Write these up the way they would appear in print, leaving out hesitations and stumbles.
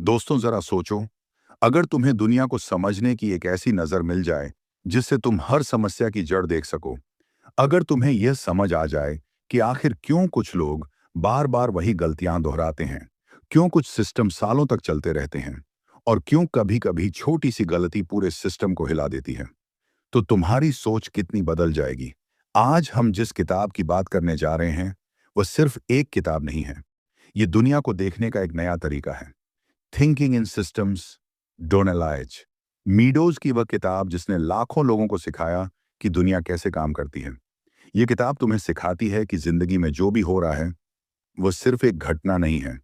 दोस्तों जरा सोचो, अगर तुम्हें दुनिया को समझने की एक ऐसी नजर मिल जाए जिससे तुम हर समस्या की जड़ देख सको। अगर तुम्हें यह समझ आ जाए कि आखिर क्यों कुछ लोग बार बार वही गलतियां दोहराते हैं, क्यों कुछ सिस्टम सालों तक चलते रहते हैं और क्यों कभी कभी छोटी सी गलती पूरे सिस्टम को हिला देती है, तो तुम्हारी सोच कितनी बदल जाएगी। आज हम जिस किताब की बात करने जा रहे हैं वह सिर्फ एक किताब नहीं है। ये दुनिया को देखने का एक नया तरीका है। Thinking in systems, Donnell Aich. Meadows की वह किताब जिसने लाखों लोगों को सिखाया कि दुनिया कैसे काम करती है। ये किताब तुम्हें सिखाती है कि जिंदगी में जो भी हो रहा है वह सिर्फ एक घटना नहीं है,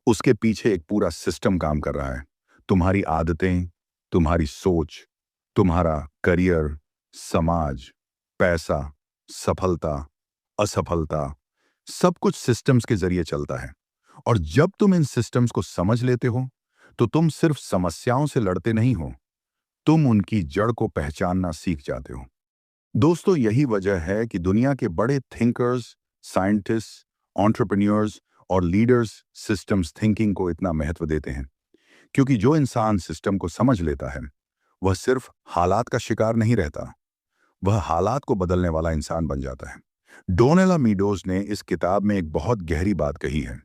उसके पीछे एक पूरा सिस्टम काम कर रहा है। तुम्हारी आदतें, तुम्हारी सोच, तुम्हारा करियर, समाज, पैसा, सफलता, असफलता, सब कुछ सिस्टम्स के जरिए चलता है। और जब तुम इन सिस्टम्स को समझ लेते हो तो तुम सिर्फ समस्याओं से लड़ते नहीं हो, तुम उनकी जड़ को पहचानना सीख जाते हो। दोस्तों, यही वजह है कि दुनिया के बड़े थिंकर्स, साइंटिस्ट, एंटरप्रेन्योर्स और लीडर्स सिस्टम्स थिंकिंग को इतना महत्व देते हैं, क्योंकि जो इंसान सिस्टम को समझ लेता है वह सिर्फ हालात का शिकार नहीं रहता, वह हालात को बदलने वाला इंसान बन जाता है। डोनेला मीडोज ने इस किताब में एक बहुत गहरी बात कही है।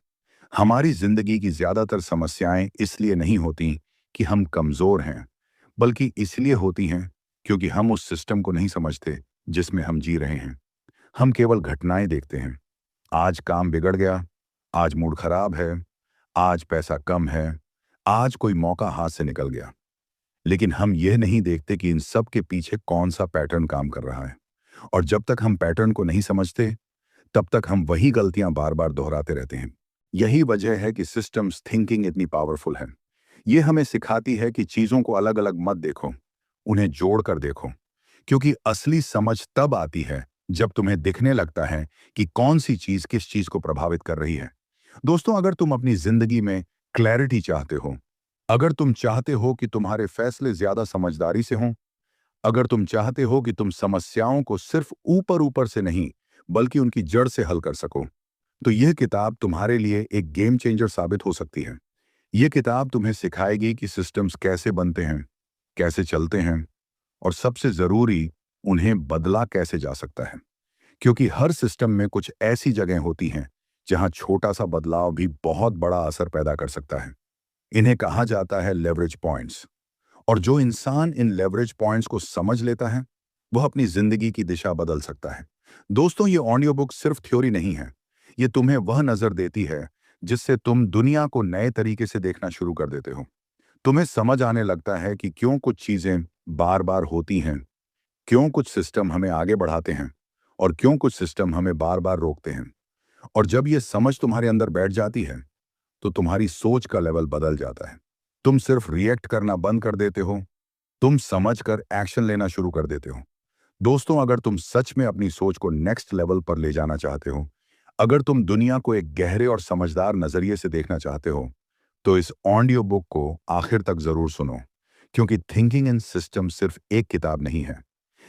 हमारी जिंदगी की ज्यादातर समस्याएं इसलिए नहीं होती कि हम कमजोर हैं, बल्कि इसलिए होती हैं क्योंकि हम उस सिस्टम को नहीं समझते जिसमें हम जी रहे हैं। हम केवल घटनाएं देखते हैं। आज काम बिगड़ गया, आज मूड खराब है, आज पैसा कम है, आज कोई मौका हाथ से निकल गया। लेकिन हम यह नहीं देखते कि इन सब के पीछे कौन सा पैटर्न काम कर रहा है। और जब तक हम पैटर्न को नहीं समझते तब तक हम वही गलतियां बार बार दोहराते रहते हैं। यही वजह है कि सिस्टम्स थिंकिंग इतनी पावरफुल है। ये हमें सिखाती है कि चीजों को अलग अलग मत देखो, उन्हें जोड़कर देखो, क्योंकि असली समझ तब आती है जब तुम्हें दिखने लगता है कि कौन सी चीज किस चीज को प्रभावित कर रही है। दोस्तों, अगर तुम अपनी जिंदगी में क्लैरिटी चाहते हो, अगर तुम चाहते हो कि तुम्हारे फैसले ज्यादा समझदारी से हों, अगर तुम चाहते हो कि तुम समस्याओं को सिर्फ ऊपर ऊपर से नहीं बल्कि उनकी जड़ से हल कर सको, तो यह किताब तुम्हारे लिए एक गेम चेंजर साबित हो सकती है। यह किताब तुम्हें सिखाएगी कि सिस्टम्स कैसे बनते हैं, कैसे चलते हैं और सबसे जरूरी, उन्हें बदला कैसे जा सकता है। क्योंकि हर सिस्टम में कुछ ऐसी जगह होती हैं जहां छोटा सा बदलाव भी बहुत बड़ा असर पैदा कर सकता है। इन्हें कहा जाता है लेवरेज पॉइंट्स। और जो इंसान इन लेवरेज पॉइंट्स को समझ लेता है वह अपनी जिंदगी की दिशा बदल सकता है। दोस्तों, ये ऑडियो बुक सिर्फ थ्योरी नहीं है। ये तुम्हें वह नजर देती है जिससे तुम दुनिया को नए तरीके से देखना शुरू कर देते हो। तुम्हें समझ आने लगता है कि क्यों कुछ चीजें बार बार होती हैं, क्यों कुछ सिस्टम हमें आगे बढ़ाते हैं और क्यों कुछ सिस्टम हमें बार बार रोकते हैं। और जब यह समझ तुम्हारे अंदर बैठ जाती है तो तुम्हारी सोच का लेवल बदल जाता है। तुम सिर्फ रिएक्ट करना बंद कर देते हो, तुम समझकर एक्शन लेना शुरू कर देते हो। दोस्तों, अगर तुम सच में अपनी सोच को नेक्स्ट लेवल पर ले जाना चाहते हो, अगर तुम दुनिया को एक गहरे और समझदार नजरिए से देखना चाहते हो, तो इस ऑडियो बुक को आखिर तक जरूर सुनो। क्योंकि थिंकिंग इन सिस्टम सिर्फ एक किताब नहीं है,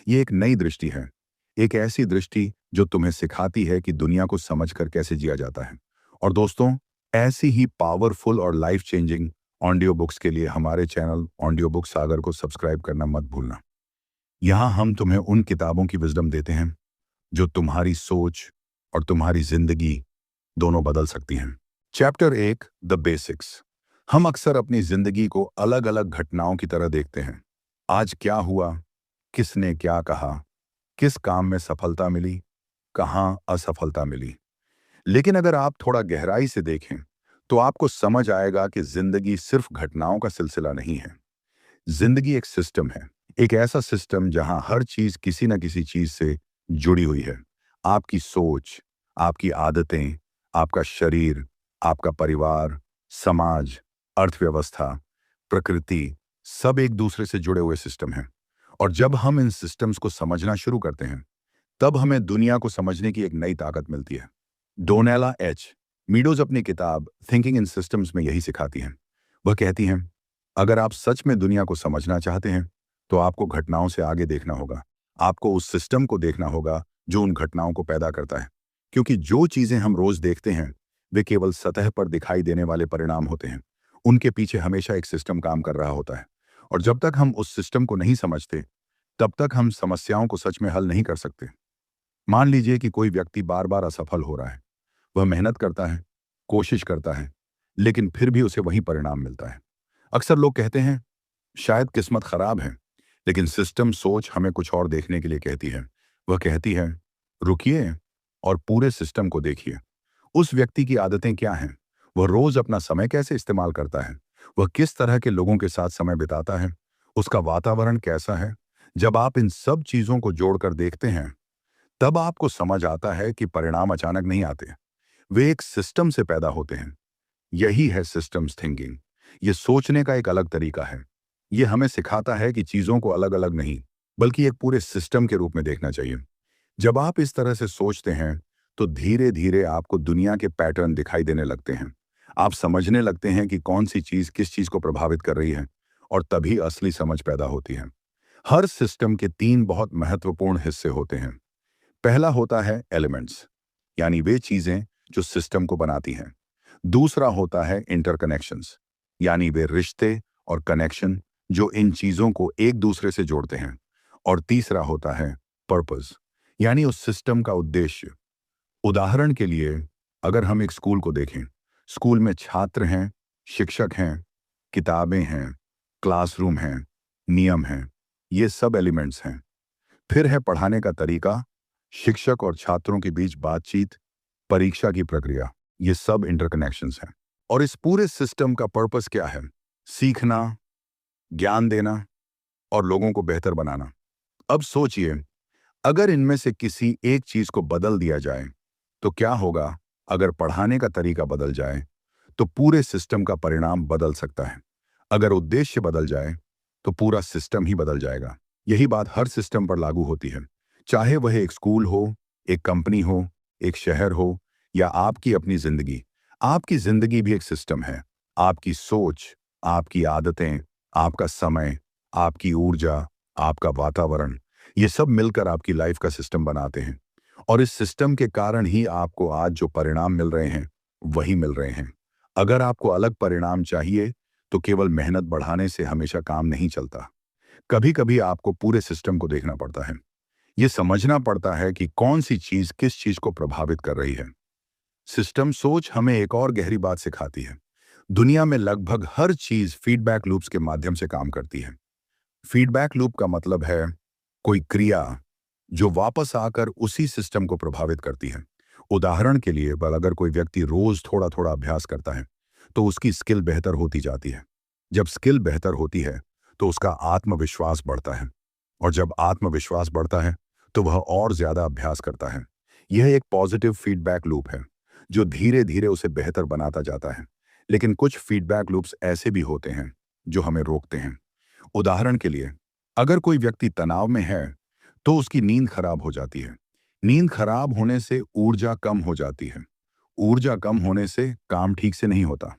ये एक नई दृष्टि है। एक ऐसी दृष्टि जो तुम्हें सिखाती है कि दुनिया को समझकर कैसे जिया जाता है। और दोस्तों, ऐसी ही पावरफुल और लाइफ चेंजिंग ऑडियो बुक्स के लिए हमारे चैनल ऑडियो बुक सागर को सब्सक्राइब करना मत भूलना। यहाँ हम तुम्हें उन किताबों की विजडम देते हैं जो तुम्हारी सोच और तुम्हारी जिंदगी दोनों बदल सकती हैं। Chapter 1, the basics. हम अक्सर अपनी जिंदगी को अलग अलग घटनाओं की तरह देखते हैं। आज क्या हुआ, किसने क्या कहा, किस काम में सफलता मिली, कहाँ असफलता मिली। लेकिन अगर आप थोड़ा गहराई से देखें तो आपको समझ आएगा कि जिंदगी सिर्फ घटनाओं का सिलसिला नहीं है। जिंदगी एक सिस्टम है, एक ऐसा सिस्टम जहां हर चीज किसी न किसी चीज से जुड़ी हुई है। आपकी सोच, आपकी आदतें, आपका शरीर, आपका परिवार, समाज, अर्थव्यवस्था, प्रकृति, सब एक दूसरे से जुड़े हुए सिस्टम हैं। और जब हम इन सिस्टम्स को समझना शुरू करते हैं तब हमें दुनिया को समझने की एक नई ताकत मिलती है। डोनेला एच मीडोज अपनी किताब थिंकिंग इन सिस्टम्स में यही सिखाती हैं। वह कहती हैं, अगर आप सच में दुनिया को समझना चाहते हैं तो आपको घटनाओं से आगे देखना होगा। आपको उस सिस्टम को देखना होगा जो उन घटनाओं को पैदा करता है। क्योंकि जो चीजें हम रोज देखते हैं वे केवल सतह पर दिखाई देने वाले परिणाम होते हैं। उनके पीछे हमेशा एक सिस्टम काम कर रहा होता है। और जब तक हम उस सिस्टम को नहीं समझते, तब तक हम समस्याओं को सच में हल नहीं कर सकते। मान लीजिए कि कोई व्यक्ति बार बार असफल हो रहा है। वह मेहनत करता है, कोशिश करता है, लेकिन फिर भी उसे वही परिणाम मिलता है। अक्सर लोग कहते हैं शायद किस्मत खराब है, लेकिन सिस्टम सोच हमें कुछ और देखने के लिए कहती है। वह कहती है रुकिए और पूरे सिस्टम को देखिए। उस व्यक्ति की आदतें क्या हैं? वह रोज अपना समय कैसे इस्तेमाल करता है? वह किस तरह के लोगों के साथ समय बिताता है? उसका वातावरण कैसा है? जब आप इन सब चीजों को जोड़कर देखते हैं, तब आपको समझ आता है कि परिणाम अचानक नहीं आते। वे एक सिस्टम से पैदा होते हैं। यही है सिस्टम्स थिंकिंग। ये सोचने का एक अलग तरीका है। ये हमें सिखाता है कि चीजों को अलग अलग नहीं, बल्कि एक पूरे सिस्टम के रूप में देखना चाहिए। जब आप इस तरह से सोचते हैं, तो धीरे धीरे आपको दुनिया के पैटर्न दिखाई देने लगते हैं। आप समझने लगते हैं कि कौन सी चीज किस चीज को प्रभावित कर रही है, और तभी असली समझ पैदा होती है। हर सिस्टम के तीन बहुत महत्वपूर्ण हिस्से होते हैं। पहला होता है एलिमेंट्स, यानी वे चीजें जो सिस्टम को बनाती हैं। दूसरा होता है इंटरकनेक्शंस, यानी वे रिश्ते और कनेक्शन जो इन चीजों को एक दूसरे से जोड़ते हैं। और तीसरा होता है पर्पस, यानी उस सिस्टम का उद्देश्य। उदाहरण के लिए, अगर हम एक स्कूल को देखें, स्कूल में छात्र हैं, शिक्षक हैं, किताबें हैं, क्लासरूम हैं, नियम हैं, ये सब एलिमेंट्स हैं। फिर है पढ़ाने का तरीका, शिक्षक और छात्रों के बीच बातचीत, परीक्षा की प्रक्रिया, ये सब इंटरकनेक्शंस हैं। और इस पूरे सिस्टम का पर्पस क्या है? सीखना, ज्ञान देना और लोगों को बेहतर बनाना। अब सोचिए, अगर इनमें से किसी एक चीज को बदल दिया जाए, तो क्या होगा? अगर पढ़ाने का तरीका बदल जाए, तो पूरे सिस्टम का परिणाम बदल सकता है। अगर उद्देश्य बदल जाए, तो पूरा सिस्टम ही बदल जाएगा। यही बात हर सिस्टम पर लागू होती है, चाहे वह एक स्कूल हो, एक कंपनी हो, एक शहर हो, या आपकी अपनी जिंदगी। आपकी जिंदगी भी एक सिस्टम है। आपकी सोच, आपकी आदतें, आपका समय, आपकी ऊर्जा, आपका वातावरण, ये सब मिलकर आपकी लाइफ का सिस्टम बनाते हैं। और इस सिस्टम के कारण ही आपको आज जो परिणाम मिल रहे हैं, वही मिल रहे हैं। अगर आपको अलग परिणाम चाहिए, तो केवल मेहनत बढ़ाने से हमेशा काम नहीं चलता। कभी कभी आपको पूरे सिस्टम को देखना पड़ता है। ये समझना पड़ता है कि कौन सी चीज किस चीज को प्रभावित कर रही है। सिस्टम सोच हमें एक और गहरी बात सिखाती है। दुनिया में लगभग हर चीज फीडबैक लूप्स के माध्यम से काम करती है। फीडबैक लूप का मतलब है कोई क्रिया जो वापस आकर उसी सिस्टम को प्रभावित करती है। उदाहरण के लिए, अगर कोई व्यक्ति रोज थोड़ा थोड़ा अभ्यास करता है, तो उसकी स्किल बेहतर होती जाती है। जब स्किल बेहतर होती है, तो उसका आत्मविश्वास बढ़ता है। और जब आत्मविश्वास बढ़ता है, तो वह और ज्यादा अभ्यास करता है। यह एक पॉजिटिव फीडबैक लूप है, जो धीरे धीरे उसे बेहतर बनाता जाता है। लेकिन कुछ फीडबैक लूप्स ऐसे भी होते हैं जो हमें रोकते हैं। उदाहरण के लिए, अगर कोई व्यक्ति तनाव में है, तो उसकी नींद खराब हो जाती है। नींद खराब होने से ऊर्जा कम हो जाती है। ऊर्जा कम होने से काम ठीक से नहीं होता।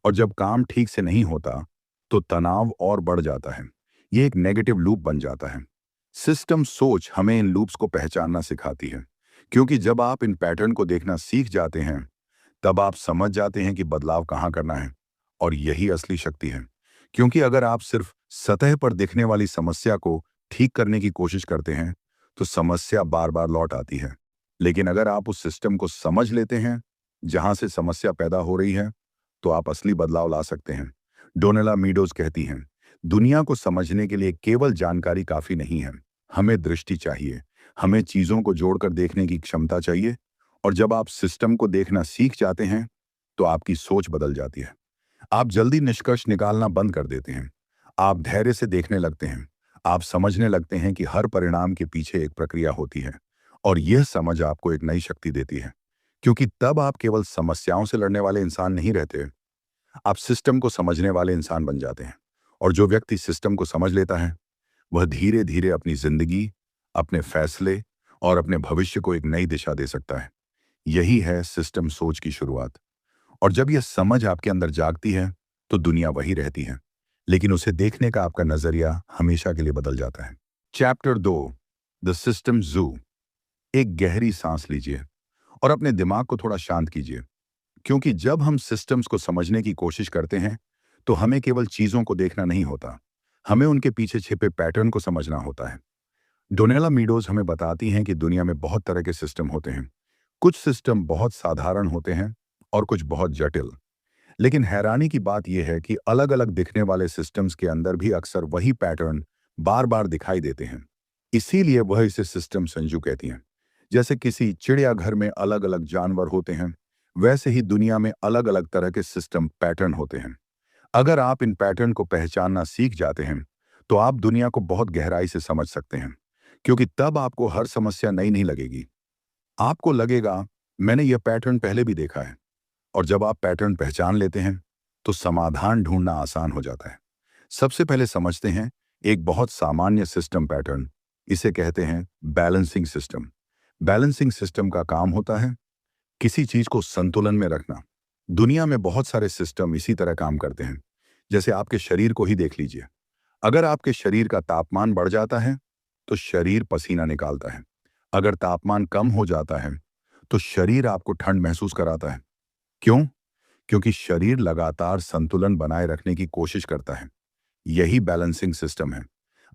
और जब काम ठीक से नहीं होता, तो तनाव और बढ़ जाता है। ये एक नेगेटिव लूप बन जाता है। सिस्टम सोच हमें इन लूप्स को पहचानना सिखाती है, क्योंकि जब आप इन पैटर्न को देखना सीख जाते हैं, तब आप समझ जाते हैं कि बदलाव कहाँ करना है। और यही असली शक्ति है। क्योंकि अगर आप सिर्फ सतह पर दिखने वाली समस्या को ठीक करने की कोशिश करते हैं, तो समस्या बार बार लौट आती है। लेकिन अगर आप उस सिस्टम को समझ लेते हैं जहां से समस्या पैदा हो रही है, तो आप असली बदलाव ला सकते हैं। डोनेला मीडोज कहती हैं, दुनिया को समझने के लिए केवल जानकारी काफी नहीं है, हमें दृष्टि चाहिए। हमें चीजों को जोड़कर देखने की क्षमता चाहिए। और जब आप सिस्टम को देखना सीख जाते हैं, तो आपकी सोच बदल जाती है। आप जल्दी निष्कर्ष निकालना बंद कर देते हैं। आप धैर्य से देखने लगते हैं। आप समझने लगते हैं कि हर परिणाम के पीछे एक प्रक्रिया होती है। और यह समझ आपको एक नई शक्ति देती है, क्योंकि तब आप केवल समस्याओं से लड़ने वाले इंसान नहीं रहते, आप सिस्टम को समझने वाले इंसान बन जाते हैं। और जो व्यक्ति सिस्टम को समझ लेता है, वह धीरे धीरे अपनी जिंदगी, अपने फैसले और अपने भविष्य को एक नई दिशा दे सकता है। यही है सिस्टम सोच की शुरुआत। और जब यह समझ आपके अंदर जागती है, तो दुनिया वही रहती है, लेकिन उसे देखने का आपका नजरिया हमेशा के लिए बदल जाता है। चैप्टर 2, द सिस्टम जू। एक गहरी सांस लीजिए और अपने दिमाग को थोड़ा शांत कीजिए, क्योंकि जब हम सिस्टम्स को समझने की कोशिश करते हैं, तो हमें केवल चीजों को देखना नहीं होता, हमें उनके पीछे छिपे पैटर्न को समझना होता है। डोनेला मीडोज हमें बताती हैं कि दुनिया में बहुत तरह के सिस्टम होते हैं। कुछ सिस्टम बहुत साधारण होते हैं और कुछ बहुत जटिल। लेकिन हैरानी की बात यह है कि अलग अलग दिखने वाले सिस्टम्स के अंदर भी अक्सर वही पैटर्न बार बार दिखाई देते हैं। इसीलिए वह इसे सिस्टम संजू कहती हैं। जैसे किसी चिड़ियाघर में अलग अलग जानवर होते हैं, वैसे ही दुनिया में अलग अलग तरह के सिस्टम पैटर्न होते हैं। अगर आप इन पैटर्न को पहचानना सीख जाते हैं तो आप दुनिया को बहुत गहराई से समझ सकते हैं, क्योंकि तब आपको हर समस्या नई नहीं लगेगी। आपको लगेगा मैंने यह पैटर्न पहले भी देखा है। और जब आप पैटर्न पहचान लेते हैं तो समाधान ढूंढना आसान हो जाता है। सबसे पहले समझते हैं एक बहुत सामान्य सिस्टम पैटर्न। इसे कहते हैं बैलेंसिंग सिस्टम। बैलेंसिंग सिस्टम का काम होता है किसी चीज को संतुलन में रखना। दुनिया में बहुत सारे सिस्टम इसी तरह काम करते हैं। जैसे आपके शरीर को ही देख लीजिए। अगर आपके शरीर का तापमान बढ़ जाता है तो शरीर पसीना निकालता है। अगर तापमान कम हो जाता है तो शरीर आपको ठंड महसूस कराता है। क्यों? क्योंकि शरीर लगातार संतुलन बनाए रखने की कोशिश करता है। यही बैलेंसिंग सिस्टम है।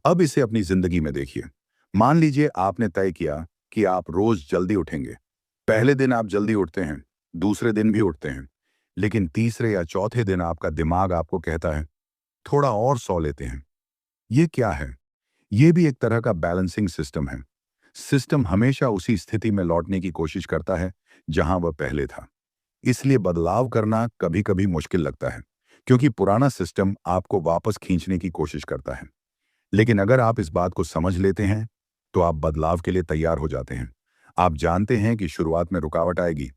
अब इसे अपनी जिंदगी में देखिए। मान लीजिए आपने तय किया कि आप रोज जल्दी उठेंगे। पहले दिन आप जल्दी उठते हैं, दूसरे दिन भी उठते हैं, लेकिन तीसरे या चौथे दिन आपका दिमाग आपको कहता है थोड़ा और सो लेते हैं। ये क्या है? ये भी एक तरह का बैलेंसिंग सिस्टम है। सिस्टम हमेशा उसी स्थिति में लौटने की कोशिश करता है जहां वह पहले था। इसलिए बदलाव करना कभी कभी मुश्किल लगता है, क्योंकि पुराना सिस्टम आपको वापस खींचने की कोशिश करता है। लेकिन अगर आप इस बात को समझ लेते हैं तो आप बदलाव के लिए तैयार हो जाते हैं। आप जानते हैं कि शुरुआत में रुकावट आएगी,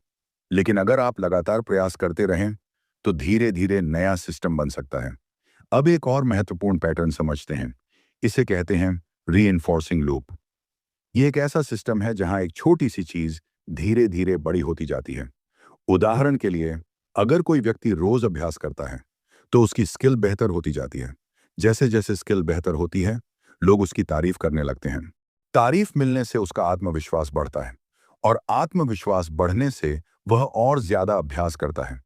लेकिन अगर आप लगातार प्रयास करते रहें तो धीरे धीरे नया सिस्टम बन सकता है। अब एक और महत्वपूर्ण पैटर्न समझते हैं। इसे कहते हैं रीइंफोर्सिंग लूप। ये एक ऐसा सिस्टम है जहां एक छोटी सी चीज धीरे धीरे बड़ी होती जाती है। उदाहरण के लिए, अगर कोई व्यक्ति रोज अभ्यास करता है तो उसकी स्किल बेहतर होती जाती है। जैसे जैसे स्किल बेहतर होती है, लोग उसकी तारीफ करने लगते हैं। तारीफ मिलने से उसका आत्मविश्वास बढ़ता है, और आत्मविश्वास बढ़ने से वह और ज्यादा अभ्यास करता है।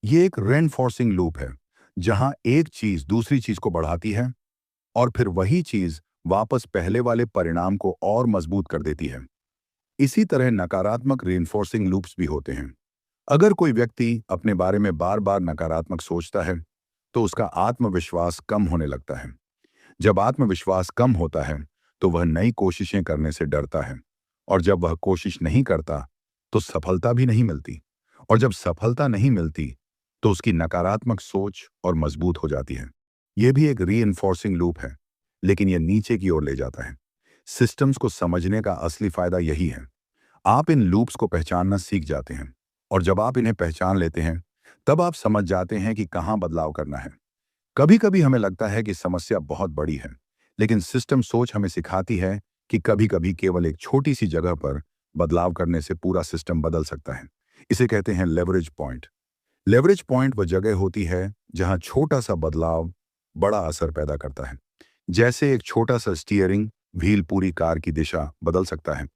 ये एक रेनफोर्सिंग लूप है, जहां एक चीज दूसरी चीज को बढ़ाती है और फिर वही चीज वापस पहले वाले परिणाम को और मजबूत कर देती है। इसी तरह नकारात्मक रेनफोर्सिंग लूप्स भी होते हैं। अगर कोई व्यक्ति अपने बारे में बार बार नकारात्मक सोचता है तो उसका आत्मविश्वास कम होने लगता है। जब आत्मविश्वास कम होता है तो वह नई कोशिशें करने से डरता है, और जब वह कोशिश नहीं करता तो सफलता भी नहीं मिलती, और जब सफलता नहीं मिलती तो उसकी नकारात्मक सोच और मजबूत हो जाती है। यह भी एक रीइंफोर्सिंग लूप है, लेकिन यह नीचे की ओर ले जाता है। सिस्टम्स को समझने का असली फायदा यही है। आप इन लूप्स को पहचानना सीख जाते हैं, और जब आप इन्हें पहचान लेते हैं तब आप समझ जाते हैं कि कहां बदलाव करना है। कभी कभी हमें लगता है कि समस्या बहुत बड़ी है, लेकिन सिस्टम सोच हमें सिखाती है कि कभी कभी केवल एक छोटी सी जगह पर बदलाव करने से पूरा सिस्टम बदल सकता है। इसे कहते हैं लेवरेज पॉइंट। लेवरेज पॉइंट वह जगह होती है जहां छोटा सा बदलाव बड़ा असर पैदा करता है। जैसे एक छोटा सा स्टीयरिंग व्हील पूरी कार की दिशा बदल सकता है,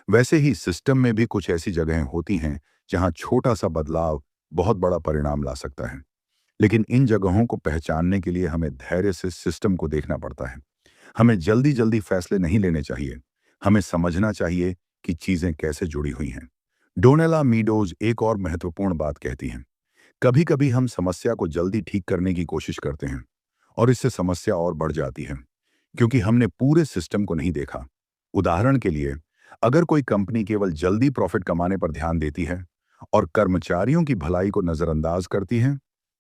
वैसे ही सिस्टम में भी कुछ ऐसी जगहें होती हैं जहां छोटा सा बदलाव बहुत बड़ा परिणाम ला सकता है। लेकिन इन जगहों को पहचानने के लिए हमें धैर्य से सिस्टम को देखना पड़ता है। हमें जल्दी जल्दी फैसले नहीं लेने चाहिए। हमें समझना चाहिए कि चीजें कैसे जुड़ी हुई हैं। डोनेला मीडोज एक और महत्वपूर्ण बात कहती हैं। कभी कभी हम समस्या को जल्दी ठीक करने की कोशिश करते हैं, और इससे समस्या और बढ़ जाती है, क्योंकि हमने पूरे सिस्टम को नहीं देखा। उदाहरण के लिए, अगर कोई कंपनी केवल जल्दी प्रॉफिट कमाने पर ध्यान देती है और कर्मचारियों की भलाई को नजरअंदाज करती है,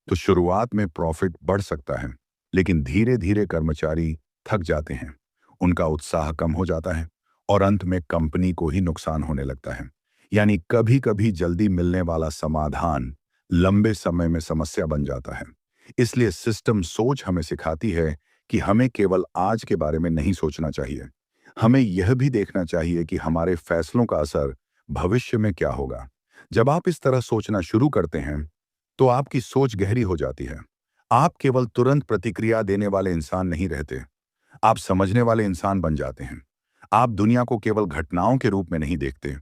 तो शुरुआत में प्रॉफिट बढ़ सकता है, लेकिन धीरे धीरे कर्मचारी थक जाते हैं, उनका उत्साह कम हो जाता है, और अंत में कंपनी को ही नुकसान होने लगता है। यानी कभी कभी जल्दी मिलने वाला समाधान लंबे समय में समस्या बन जाता है। इसलिए सिस्टम सोच हमें सिखाती है कि हमें केवल आज के बारे में नहीं सोचना चाहिए। हमें यह भी देखना चाहिए कि हमारे फैसलों का असर भविष्य में क्या होगा। जब आप इस तरह सोचना शुरू करते हैं तो आपकी सोच गहरी हो जाती है। आप केवल तुरंत प्रतिक्रिया देने वाले इंसान नहीं रहते, आप समझने वाले इंसान बन जाते हैं। आप दुनिया को केवल घटनाओं के रूप में नहीं देखते,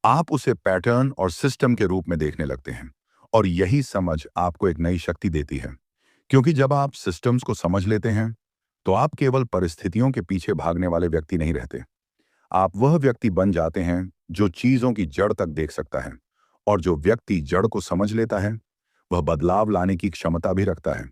आप उसे पैटर्न और सिस्टम के रूप में देखने लगते हैं, और यही समझ आपको एक नई शक्ति देती है। क्योंकि जब आप सिस्टम्स को समझ लेते हैं तो आप केवल परिस्थितियों के पीछे भागने वाले व्यक्ति नहीं रहते। आप वह व्यक्ति बन जाते हैं जो चीजों की जड़ तक देख सकता है, और जो व्यक्ति जड़ को समझ लेता है वह बदलाव लाने की क्षमता भी रखता है।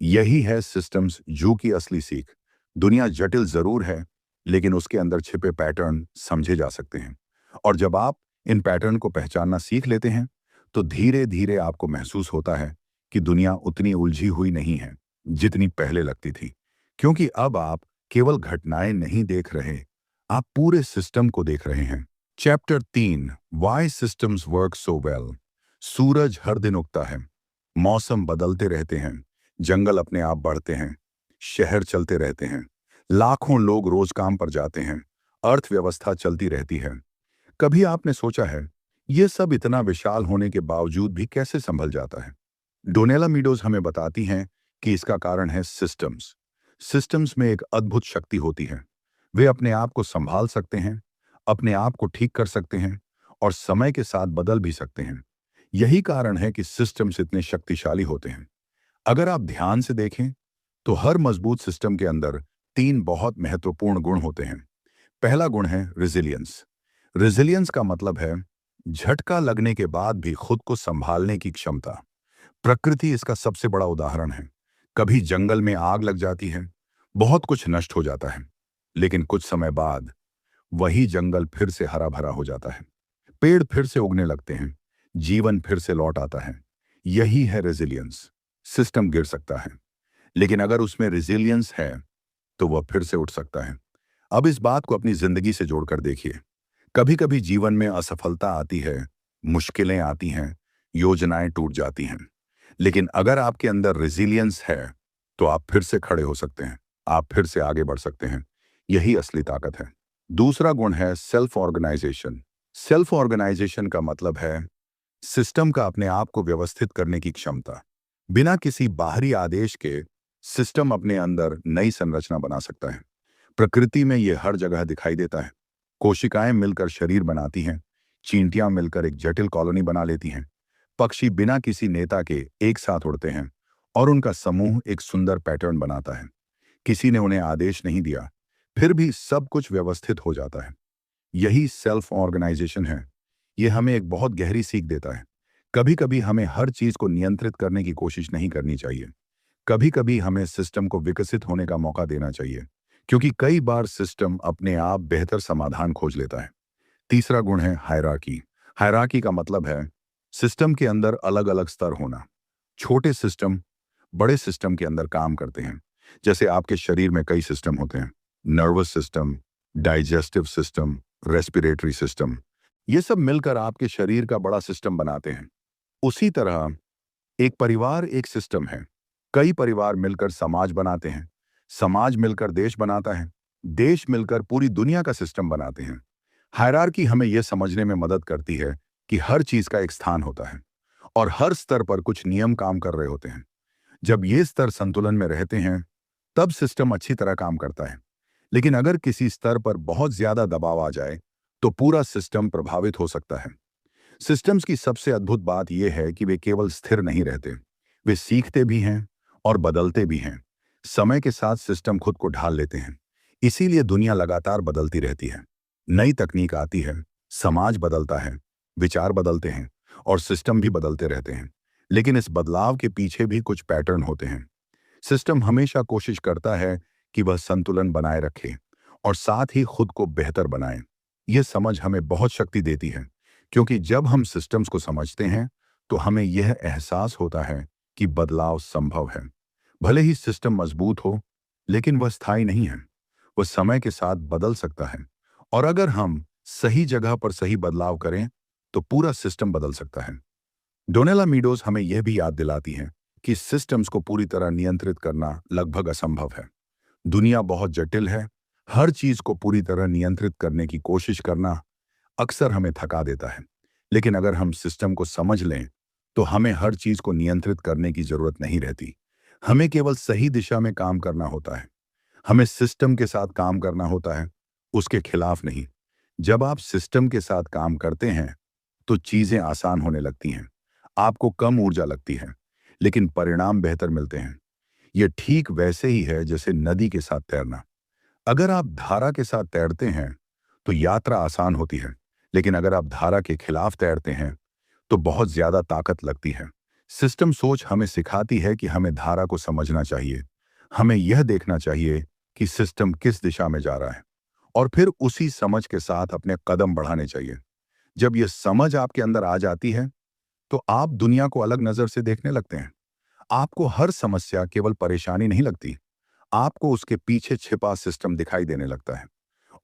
यही है सिस्टम्स जू की असली सीख। दुनिया जटिल जरूर है, लेकिन उसके अंदर छिपे पैटर्न समझे जा सकते हैं। और जब आप इन पैटर्न को पहचानना सीख लेते हैं तो धीरे धीरे आपको महसूस होता है कि दुनिया उतनी उलझी हुई नहीं है जितनी पहले लगती थी। क्योंकि अब आप केवल घटनाएं नहीं देख रहे, आप पूरे सिस्टम को देख रहे हैं। Chapter 3, why systems work so well. सूरज हर दिन उगता है, मौसम बदलते रहते हैं, जंगल अपने आप बढ़ते हैं, शहर चलते रहते हैं, लाखों लोग रोज काम पर जाते हैं, अर्थव्यवस्था चलती रहती है। कभी आपने सोचा है ये सब इतना विशाल होने के बावजूद भी कैसे संभल जाता है? डोनेला मीडोज हमें बताती हैं कि इसका कारण है सिस्टम्स। सिस्टम्स में एक अद्भुत शक्ति होती है। वे अपने आप को संभाल सकते हैं, अपने आप को ठीक कर सकते हैं और समय के साथ बदल भी सकते हैं। यही कारण है कि सिस्टम्स इतने शक्तिशाली होते हैं। अगर आप ध्यान से देखें तो हर मजबूत सिस्टम के अंदर 3 बहुत महत्वपूर्ण गुण होते हैं। पहला गुण है रेजिलियंस। रेजिलियंस का मतलब है झटका लगने के बाद भी खुद को संभालने की क्षमता। प्रकृति इसका सबसे बड़ा उदाहरण है। कभी जंगल में आग लग जाती है, बहुत कुछ नष्ट हो जाता है, लेकिन कुछ समय बाद वही जंगल फिर से हरा भरा हो जाता है, पेड़ फिर से उगने लगते हैं, जीवन फिर से लौट आता है। यही है रेजिलियंस। सिस्टम गिर सकता है, लेकिन अगर उसमें रेजिलियंस है तो वह फिर से उठ सकता है। अब इस बात को अपनी जिंदगी से जोड़कर देखिए। कभी कभी जीवन में असफलता आती है, मुश्किलें आती हैं, योजनाएं टूट जाती हैं, लेकिन अगर आपके अंदर रेजिलियंस है तो आप फिर से खड़े हो सकते हैं, आप फिर से आगे बढ़ सकते हैं। यही असली ताकत है। दूसरा गुण है सेल्फ ऑर्गेनाइजेशन। सेल्फ ऑर्गेनाइजेशन का मतलब है सिस्टम का अपने आप को व्यवस्थित करने की क्षमता। बिना किसी बाहरी आदेश के सिस्टम अपने अंदर नई संरचना बना सकता है। प्रकृति में यह हर जगह दिखाई देता है। कोशिकाएं मिलकर शरीर बनाती हैं, चींटियां मिलकर एक जटिल कॉलोनी बना लेती हैं, पक्षी बिना किसी नेता के एक साथ उड़ते हैं और उनका समूह एक सुंदर पैटर्न बनाता है। किसी ने उन्हें आदेश नहीं दिया, फिर भी सब कुछ व्यवस्थित हो जाता है। यही सेल्फ ऑर्गेनाइजेशन है। यह हमें एक बहुत गहरी सीख देता है। कभी कभी हमें हर चीज को नियंत्रित करने की कोशिश नहीं करनी चाहिए। कभी कभी हमें सिस्टम को विकसित होने का मौका देना चाहिए, क्योंकि कई बार सिस्टम अपने आप बेहतर समाधान खोज लेता है। तीसरा गुण है हायरार्की। हायरार्की का मतलब है सिस्टम के अंदर अलग अलग स्तर होना। छोटे सिस्टम बड़े सिस्टम के अंदर काम करते हैं। जैसे आपके शरीर में कई सिस्टम होते हैं, nervous system, digestive system, respiratory system. ये सब मिलकर आपके शरीर का बड़ा सिस्टम बनाते हैं। उसी तरह एक परिवार एक सिस्टम है। कई परिवार मिलकर समाज बनाते हैं, समाज मिलकर देश बनाता है, देश मिलकर पूरी दुनिया का सिस्टम बनाते हैं। हायरार्की हमें यह समझने में मदद करती है कि हर चीज का एक स्थान होता है और हर स्तर पर कुछ नियम काम कर रहे होते हैं। जब ये स्तर संतुलन में रहते हैं तब सिस्टम अच्छी तरह काम करता है। लेकिन अगर किसी स्तर पर बहुत ज्यादा दबाव आ जाए तो पूरा सिस्टम प्रभावित हो सकता है। सिस्टम्स की सबसे अद्भुत बात यह है कि वे केवल स्थिर नहीं रहते, वे सीखते भी हैं और बदलते भी हैं। समय के साथ सिस्टम खुद को ढाल लेते हैं। इसीलिए दुनिया लगातार बदलती रहती है। नई तकनीक आती है, समाज बदलता है, विचार बदलते हैं और सिस्टम भी बदलते रहते हैं। लेकिन इस बदलाव के पीछे भी कुछ पैटर्न होते हैं। सिस्टम हमेशा कोशिश करता है कि वह संतुलन बनाए रखे और साथ ही खुद को बेहतर बनाए। यह समझ हमें बहुत शक्ति देती है, क्योंकि जब हम सिस्टम्स को समझते हैं तो हमें यह एहसास होता है कि बदलाव संभव है। भले ही सिस्टम मजबूत हो, लेकिन वह स्थायी नहीं है। वह समय के साथ बदल सकता है, और अगर हम सही जगह पर सही बदलाव करें तो पूरा सिस्टम बदल सकता है। डोनेला मीडोज हमें यह भी याद दिलाती है कि सिस्टम्स को पूरी तरह नियंत्रित करना लगभग असंभव है। दुनिया बहुत जटिल है। हर चीज को पूरी तरह नियंत्रित करने की कोशिश करना अक्सर हमें थका देता है। लेकिन अगर हम सिस्टम को समझ लें तो हमें हर चीज को नियंत्रित करने की जरूरत नहीं रहती। हमें केवल सही दिशा में काम करना होता है। हमें सिस्टम के साथ काम करना होता है, उसके खिलाफ नहीं। जब आप सिस्टम के साथ काम करते हैं तो चीजें आसान होने लगती हैं। आपको कम ऊर्जा लगती है, लेकिन परिणाम बेहतर मिलते हैं। ये ठीक वैसे ही है जैसे नदी के साथ तैरना। अगर आप धारा के साथ तैरते हैं तो यात्रा आसान होती है, लेकिन अगर आप धारा के खिलाफ तैरते हैं तो बहुत ज्यादा ताकत लगती है। सिस्टम सोच हमें सिखाती है कि हमें धारा को समझना चाहिए। हमें यह देखना चाहिए कि सिस्टम किस दिशा में जा रहा है और फिर उसी समझ के साथ अपने कदम बढ़ाने चाहिए। जब यह समझ आपके अंदर आ जाती है तो आप दुनिया को अलग नजर से देखने लगते हैं। आपको हर समस्या केवल परेशानी नहीं लगती, आपको उसके पीछे छिपा सिस्टम दिखाई देने लगता है।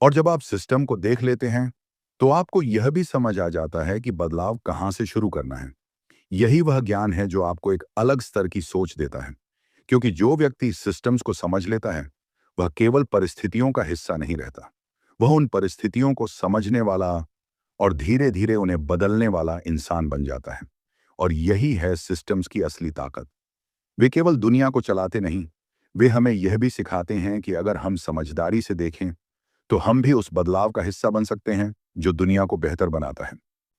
और जब आप सिस्टम को देख लेते हैं तो आपको यह भी समझ आ जाता है कि बदलाव कहां से शुरू करना है। यही वह ज्ञान है जो आपको एक अलग स्तर की सोच देता है, क्योंकि जो व्यक्ति सिस्टम्स को समझ लेता है वह केवल परिस्थितियों का हिस्सा नहीं रहता, वह उन परिस्थितियों को समझने वाला और धीरे धीरे उन्हें बदलने वाला इंसान बन जाता है। और यही है सिस्टम्स की असली ताकत। वे केवल दुनिया को चलाते नहीं, वे हमें यह भी सिखाते हैं कि अगर हम समझदारी से देखें तो हम भी उस बदलाव का हिस्सा बन सकते हैं जो दुनिया को बेहतर बनाता है।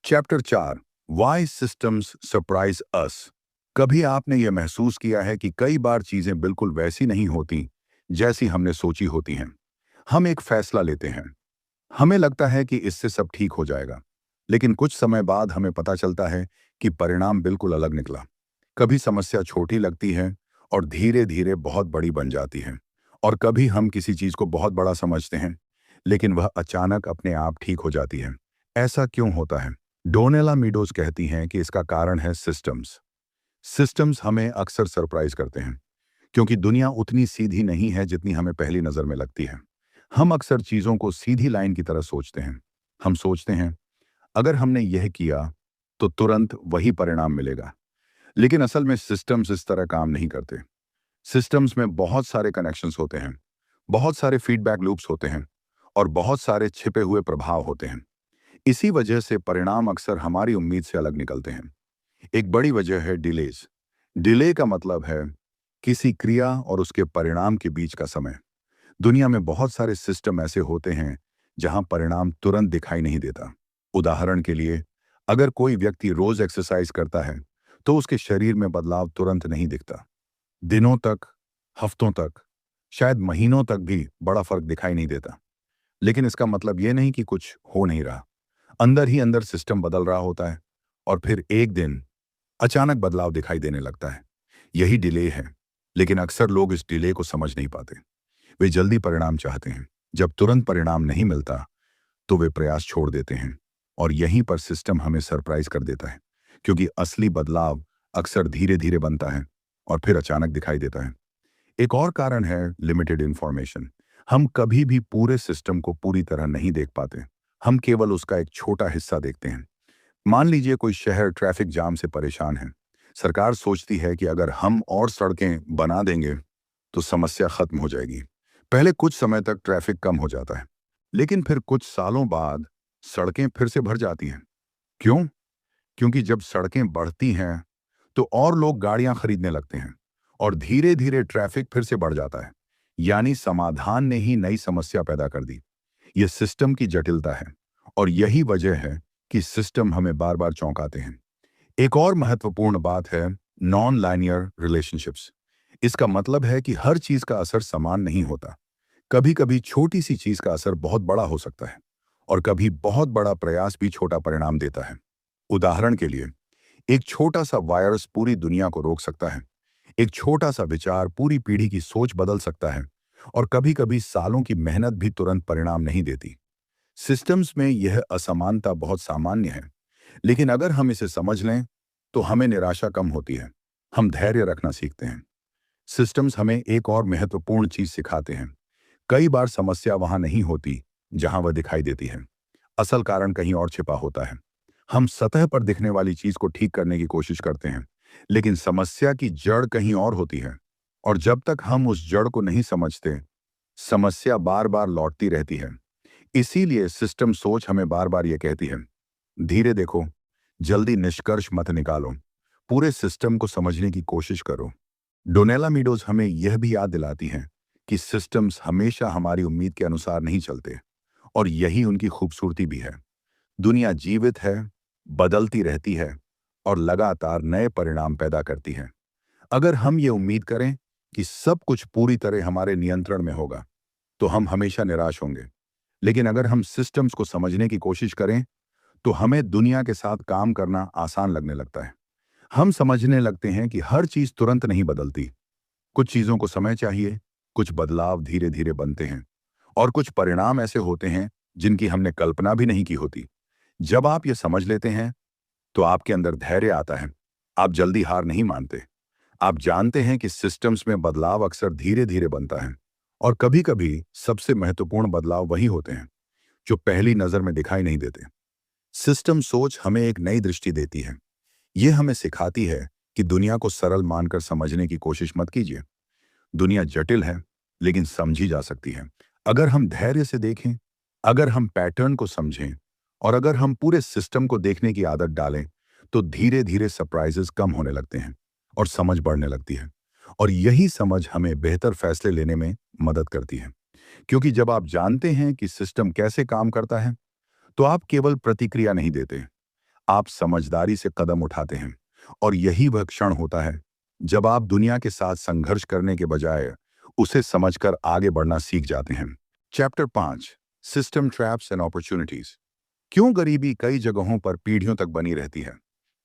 चैप्टर 4, वाई सिस्टम्स सरप्राइज अस। कभी आपने यह महसूस किया है कि कई बार चीजें बिल्कुल वैसी नहीं होती जैसी हमने सोची होती हैं। हम एक फैसला लेते हैं, हमें लगता है कि इससे सब ठीक हो जाएगा, लेकिन कुछ समय बाद हमें पता चलता है कि परिणाम बिल्कुल अलग निकला। कभी समस्या छोटी लगती है और धीरे धीरे बहुत बड़ी बन जाती है, और कभी हम किसी चीज को बहुत बड़ा समझते हैं लेकिन वह अचानक अपने आप ठीक हो जाती है। ऐसा क्यों होता है? डोनेला मीडोज कहती हैं कि इसका कारण है सिस्टम्स। सिस्टम्स हमें अक्सर सरप्राइज करते हैं क्योंकि दुनिया उतनी सीधी नहीं है जितनी हमें पहली नजर में लगती है। हम अक्सर चीजों को सीधी लाइन की तरह सोचते हैं। हम सोचते हैं अगर हमने यह किया तो तुरंत वही परिणाम मिलेगा, लेकिन असल में सिस्टम्स इस तरह काम नहीं करते। सिस्टम्स में बहुत सारे कनेक्शंस होते हैं, बहुत सारे फीडबैक लूप्स होते हैं और बहुत सारे छिपे हुए प्रभाव होते हैं। इसी वजह से परिणाम अक्सर हमारी उम्मीद से अलग निकलते हैं। एक बड़ी वजह है डिलेज। डिले का मतलब है किसी क्रिया और उसके परिणाम के बीच का समय। दुनिया में बहुत सारे सिस्टम ऐसे होते हैं जहां परिणाम तुरंत दिखाई नहीं देता। उदाहरण के लिए, अगर कोई व्यक्ति रोज एक्सरसाइज करता है तो उसके शरीर में बदलाव तुरंत नहीं दिखता। दिनों तक, हफ्तों तक, शायद महीनों तक भी बड़ा फर्क दिखाई नहीं देता। लेकिन इसका मतलब यह नहीं कि कुछ हो नहीं रहा। अंदर ही अंदर सिस्टम बदल रहा होता है और फिर एक दिन अचानक बदलाव दिखाई देने लगता है। यही डिले है, लेकिन अक्सर लोग इस डिले को समझ नहीं पाते। वे जल्दी परिणाम चाहते हैं। जब तुरंत परिणाम नहीं मिलता तो वे प्रयास छोड़ देते हैं, और यहीं पर सिस्टम हमें सरप्राइज कर देता है, क्योंकि असली बदलाव अक्सर धीरे धीरे बनता है और फिर अचानक दिखाई देता है। एक और कारण है लिमिटेड इंफॉर्मेशन। हम कभी भी पूरे सिस्टम को पूरी तरह नहीं देख पाते, हम केवल उसका एक छोटा हिस्सा देखते हैं। मान लीजिए कोई शहर ट्रैफिक जाम से परेशान है। सरकार सोचती है कि अगर हम और सड़कें बना देंगे तो समस्या खत्म हो जाएगी। पहले कुछ समय तक ट्रैफिक कम हो जाता है, लेकिन फिर कुछ सालों बाद सड़कें फिर से भर जाती हैं। क्यों? क्योंकि जब सड़कें बढ़ती हैं तो और लोग गाड़ियां खरीदने लगते हैं और धीरे धीरे ट्रैफिक फिर से बढ़ जाता है। यानी समाधान ने ही नई समस्या पैदा कर दी। यह सिस्टम की जटिलता है, और यही वजह है कि सिस्टम हमें बार बार चौंकाते हैं। एक और महत्वपूर्ण बात है नॉन लाइनियर रिलेशनशिप्स। इसका मतलब है कि हर चीज का असर समान नहीं होता। कभी कभी छोटी सी चीज का असर बहुत बड़ा हो सकता है, और कभी बहुत बड़ा प्रयास भी छोटा परिणाम देता है। उदाहरण के लिए, एक छोटा सा वायरस पूरी दुनिया को रोक सकता है। एक छोटा सा विचार पूरी पीढ़ी की सोच बदल सकता है, और कभी कभी सालों की मेहनत भी तुरंत परिणाम नहीं देती। सिस्टम्स में यह असमानता बहुत सामान्य है, लेकिन अगर हम इसे समझ लें तो हमें निराशा कम होती है। हम धैर्य रखना सीखते हैं। सिस्टम्स हमें एक और महत्वपूर्ण चीज सिखाते हैं। कई बार समस्या वहां नहीं होती जहां वह दिखाई देती है। असल कारण कहीं और छिपा होता है। हम सतह पर दिखने वाली चीज को ठीक करने की कोशिश करते हैं, लेकिन समस्या की जड़ कहीं और होती है। और जब तक हम उस जड़ को नहीं समझते, समस्या बार बार लौटती रहती है। इसीलिए सिस्टम सोच हमें बार बार यह कहती है, धीरे देखो, जल्दी निष्कर्ष मत निकालो, पूरे सिस्टम को समझने की कोशिश करो। डोनेला मीडोज हमें यह भी याद दिलाती हैं कि सिस्टम्स हमेशा हमारी उम्मीद के अनुसार नहीं चलते, और यही उनकी खूबसूरती भी है। दुनिया जीवित है, बदलती रहती है और लगातार नए परिणाम पैदा करती है। अगर हम ये उम्मीद करें कि सब कुछ पूरी तरह हमारे नियंत्रण में होगा, तो हम हमेशा निराश होंगे। लेकिन अगर हम सिस्टम्स को समझने की कोशिश करें, तो हमें दुनिया के साथ काम करना आसान लगने लगता है। हम समझने लगते हैं कि हर चीज तुरंत नहीं बदलती। कुछ चीजों को समय चाहिए, कुछ बदलाव धीरे धीरे बनते हैं, और कुछ परिणाम ऐसे होते हैं जिनकी हमने कल्पना भी नहीं की होती। जब आप ये समझ लेते हैं, तो आपके अंदर धैर्य आता है। आप जल्दी हार नहीं मानते। आप जानते हैं कि सिस्टम्स में बदलाव अक्सर धीरे धीरे बनता है, और कभी कभी सबसे महत्वपूर्ण बदलाव वही होते हैं जो पहली नजर में दिखाई नहीं देते। सिस्टम सोच हमें एक नई दृष्टि देती है। यह हमें सिखाती है कि दुनिया को सरल मानकर समझने की कोशिश मत कीजिए। दुनिया जटिल है, लेकिन समझी जा सकती है अगर हम धैर्य से देखें, अगर हम पैटर्न को समझें, और अगर हम पूरे सिस्टम को देखने की आदत डालें, तो धीरे धीरे सरप्राइजेस कम होने लगते हैं और समझ बढ़ने लगती है। और यही समझ हमें बेहतर फैसले लेने में मदद करती है, क्योंकि जब आप जानते हैं कि सिस्टम कैसे काम करता है, तो आप केवल प्रतिक्रिया नहीं देते, आप समझदारी से कदम उठाते हैं। और यही वह क्षण होता है जब आप दुनिया के साथ संघर्ष करने के बजाय उसे समझकर आगे बढ़ना सीख जाते हैं। Chapter 5, system traps and opportunities. क्यों गरीबी कई जगहों पर पीढ़ियों तक बनी रहती है?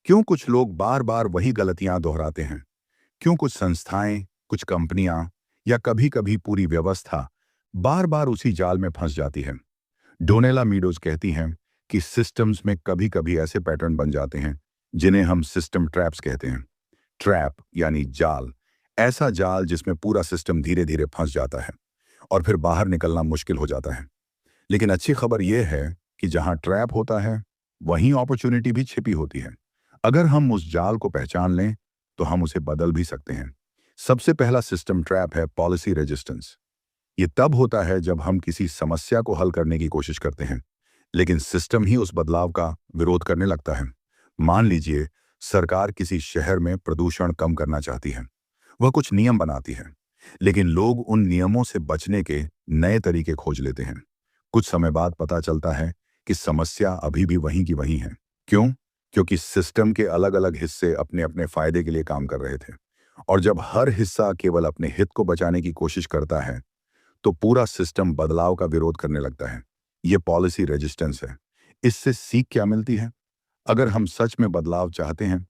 क्यों कुछ लोग बार बार वही गलतियां दोहराते हैं? क्यों कुछ संस्थाएं, कुछ कंपनियां, या कभी कभी पूरी व्यवस्था बार बार उसी जाल में फंस जाती है? डोनेला मीडोज कहती हैं कि सिस्टम्स में कभी कभी ऐसे पैटर्न बन जाते हैं जिन्हें हम सिस्टम ट्रैप्स कहते हैं। ट्रैप यानी जाल, ऐसा जाल जिसमें पूरा सिस्टम धीरे धीरे फंस जाता है और फिर बाहर निकलना मुश्किल हो जाता है। लेकिन अच्छी खबर यह है कि जहां ट्रैप होता है, वहीं अपॉर्चुनिटी भी छिपी होती है। अगर हम उस जाल को पहचान लें, तो हम उसे बदल भी सकते हैं। सबसे पहला सिस्टम ट्रैप है पॉलिसी रेजिस्टेंस। ये तब होता है जब हम किसी समस्या को हल करने की कोशिश करते हैं, लेकिन सिस्टम ही उस बदलाव का विरोध करने लगता है। मान लीजिए, सरकार किसी शहर में प्रदूषण कम करना चाहती है। वह कुछ नियम बनाती है, लेकिन लोग उन नियमों से बचने के नए तरीके खोज लेते हैं। कुछ समय बाद पता चलता है कि समस्या अभी भी वहीं की वहीं है। क्यों? क्योंकि सिस्टम के अलग अलग हिस्से अपने अपने फायदे के लिए काम कर रहे थे। और जब हर हिस्सा केवल अपने हित को बचाने की कोशिश करता है, तो पूरा सिस्टम बदलाव का विरोध करने लगता है। ये पॉलिसी रेजिस्टेंस है। इससे सीख क्या मिलती है? अगर हम सच में बदलाव चाहते हैं,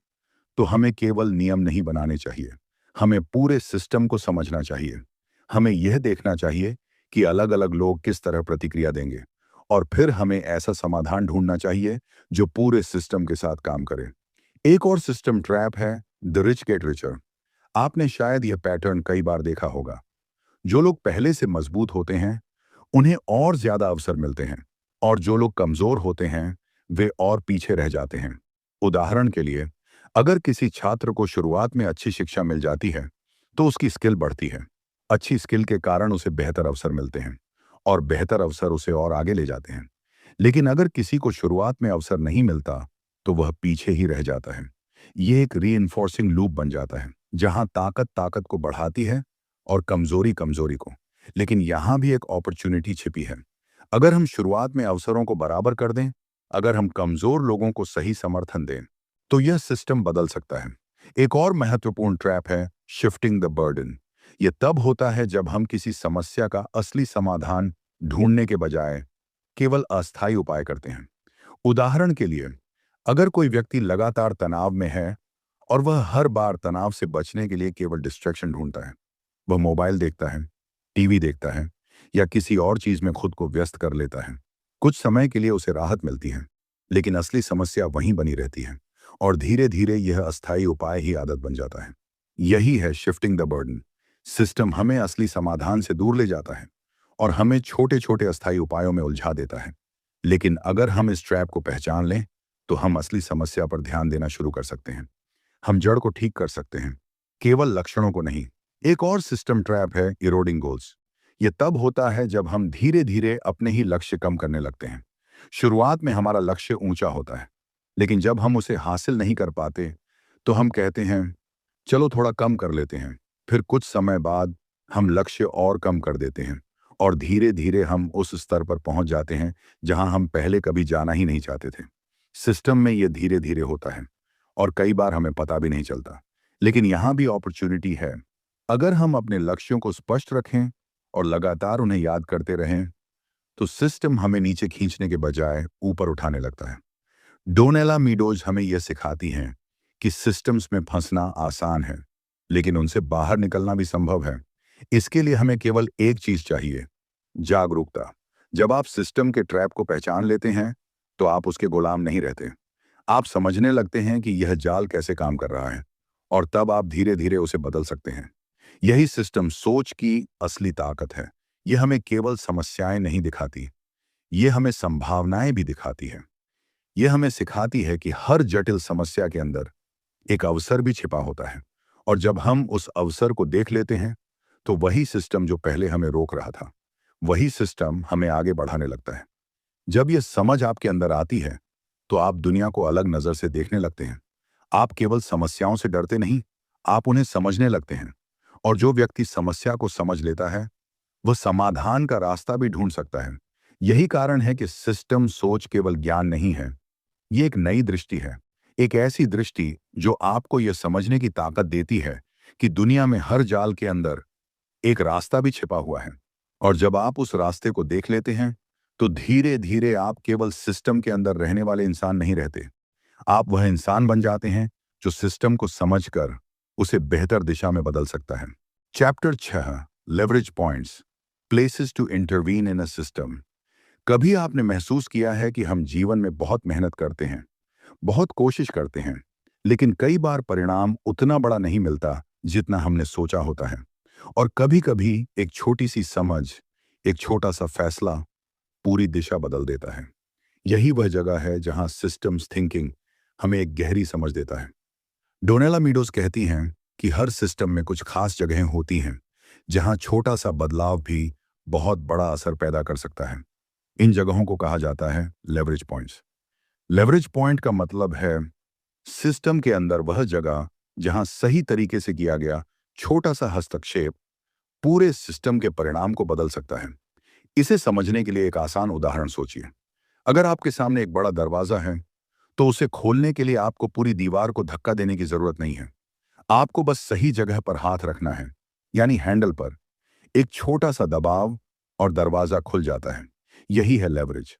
तो हमें केवल नियम नहीं बनाने चाहिए, हमें पूरे सिस्टम को समझना चाहिए। हमें यह देखना चाहिए कि अलग अलग लोग किस तरह प्रतिक्रिया देंगे, और फिर हमें ऐसा समाधान ढूंढना चाहिए जो पूरे सिस्टम के साथ काम करे। एक और सिस्टम ट्रैप है द रिच गेट रिचर। आपने शायद यह पैटर्न कई बार देखा होगा। जो लोग पहले से मजबूत होते हैं, उन्हें और ज्यादा अवसर मिलते हैं, और जो लोग कमजोर होते हैं, वे और पीछे रह जाते हैं। उदाहरण के लिए, अगर किसी छात्र को शुरुआत में अच्छी शिक्षा मिल जाती है, तो उसकी स्किल बढ़ती है। अच्छी स्किल के कारण उसे बेहतर अवसर मिलते हैं, और बेहतर अवसर उसे और आगे ले जाते हैं। लेकिन अगर किसी को शुरुआत में अवसर नहीं मिलता, तो वह पीछे ही रह जाता है। यह एक रीइंफोर्सिंग लूप बन जाता है, जहां ताकत ताकत को बढ़ाती है और कमजोरी कमजोरी को। लेकिन यहां भी एक अपॉर्चुनिटी छिपी है। अगर हम शुरुआत में अवसरों को बराबर कर दें, अगर हम कमजोर लोगों को सही समर्थन दें, तो यह सिस्टम बदल सकता है। एक और महत्वपूर्ण ट्रैप है शिफ्टिंग द बर्डन। यह तब होता है जब हम किसी समस्या का असली समाधान ढूंढने के बजाय केवल अस्थायी उपाय करते हैं। उदाहरण के लिए, अगर कोई व्यक्ति लगातार तनाव में है और वह हर बार तनाव से बचने के लिए केवल डिस्ट्रैक्शन ढूंढता है, वह मोबाइल देखता है, टीवी देखता है, या किसी और चीज में खुद को व्यस्त कर लेता है, कुछ समय के लिए उसे राहत मिलती है, लेकिन असली समस्या वहीं बनी रहती है, और धीरे धीरे यह अस्थायी उपाय ही आदत बन जाता है। यही है शिफ्टिंग द बर्डन। सिस्टम हमें असली समाधान से दूर ले जाता है और हमें छोटे छोटे अस्थायी उपायों में उलझा देता है। लेकिन अगर हम इस ट्रैप को पहचान लें, तो हम असली समस्या पर ध्यान देना शुरू कर सकते हैं। हम जड़ को ठीक कर सकते हैं, केवल लक्षणों को नहीं। एक और सिस्टम ट्रैप है इरोडिंग गोल्स। यह तब होता है जब हम धीरे धीरे अपने ही लक्ष्य कम करने लगते हैं। शुरुआत में हमारा लक्ष्य ऊंचा होता है, लेकिन जब हम उसे हासिल नहीं कर पाते, तो हम कहते हैं, चलो थोड़ा कम कर लेते हैं। फिर कुछ समय बाद हम लक्ष्य और कम कर देते हैं, और धीरे धीरे हम उस स्तर पर पहुंच जाते हैं जहां हम पहले कभी जाना ही नहीं चाहते थे। सिस्टम में यह धीरे धीरे होता है, और कई बार हमें पता भी नहीं चलता। लेकिन यहां भी अपॉर्चुनिटी है। अगर हम अपने लक्ष्यों को स्पष्ट रखें और लगातार उन्हें याद करते रहें, तो सिस्टम हमें नीचे खींचने के बजाय ऊपर उठाने लगता है। डोनेला मीडोज हमें यह सिखाती हैं कि सिस्टम्स में फंसना आसान है, लेकिन उनसे बाहर निकलना भी संभव है। इसके लिए हमें केवल एक चीज चाहिए, जागरूकता। जब आप सिस्टम के ट्रैप को पहचान लेते हैं, तो आप उसके गुलाम नहीं रहते। आप समझने लगते हैं कि यह जाल कैसे काम कर रहा है, और तब आप धीरे धीरे उसे बदल सकते हैं। यही सिस्टम सोच की असली ताकत है। यह हमें केवल समस्याएं नहीं दिखाती, यह हमें संभावनाएं भी दिखाती है। यह हमें सिखाती है कि हर जटिल समस्या के अंदर एक अवसर भी छिपा होता है, और जब हम उस अवसर को देख लेते हैं, तो वही सिस्टम जो पहले हमें रोक रहा था, वही सिस्टम हमें आगे बढ़ाने लगता है। जब यह समझ आपके अंदर आती है, तो आप दुनिया को अलग नजर से देखने लगते हैं। आप केवल समस्याओं से डरते नहीं, आप उन्हें समझने लगते हैं। और जो व्यक्ति समस्या को समझ लेता है, वह समाधान का रास्ता भी ढूंढ सकता है। यही कारण है कि सिस्टम सोच केवल ज्ञान नहीं है, ये एक नई दृष्टि है। एक ऐसी दृष्टि जो आपको यह समझने की ताकत देती है कि दुनिया में हर जाल के अंदर एक रास्ता भी छिपा हुआ है। और जब आप उस रास्ते को देख लेते हैं, तो धीरे धीरे आप केवल सिस्टम के अंदर रहने वाले इंसान नहीं रहते। आप वह इंसान बन जाते हैं जो सिस्टम को समझकर उसे बेहतर दिशा में बदल सकता है। Chapter 6, leverage points, places to intervene in a system. कभी आपने महसूस किया है कि हम जीवन में बहुत मेहनत करते हैं, बहुत कोशिश करते हैं, लेकिन कई बार परिणाम उतना बड़ा नहीं मिलता जितना हमने सोचा होता है। और कभी-कभी एक छोटी सी समझ, एक छोटा सा फैसला पूरी दिशा बदल देता है। यही वह जगह है जहां सिस्टम्स थिंकिंग हमें एक गहरी समझ देता है। डोनेला मीडोज कहती हैं कि हर सिस्टम में कुछ खास जगहें होती हैं जहां छोटा सा बदलाव भी बहुत बड़ा असर पैदा कर सकता है। इन जगहों को कहा जाता है लेवरेज पॉइंट्स। लेवरेज पॉइंट का मतलब है सिस्टम के अंदर वह जगह जहां सही तरीके से किया गया छोटा सा हस्तक्षेप पूरे सिस्टम के परिणाम को बदल सकता है। इसे समझने के लिए एक आसान उदाहरण सोचिए। अगर आपके सामने एक बड़ा दरवाजा है, तो उसे खोलने के लिए आपको पूरी दीवार को धक्का देने की जरूरत नहीं है। आपको बस सही जगह पर हाथ रखना है, यानी हैंडल पर। एक छोटा सा दबाव और दरवाजा खुल जाता है। यही है लेवरेज।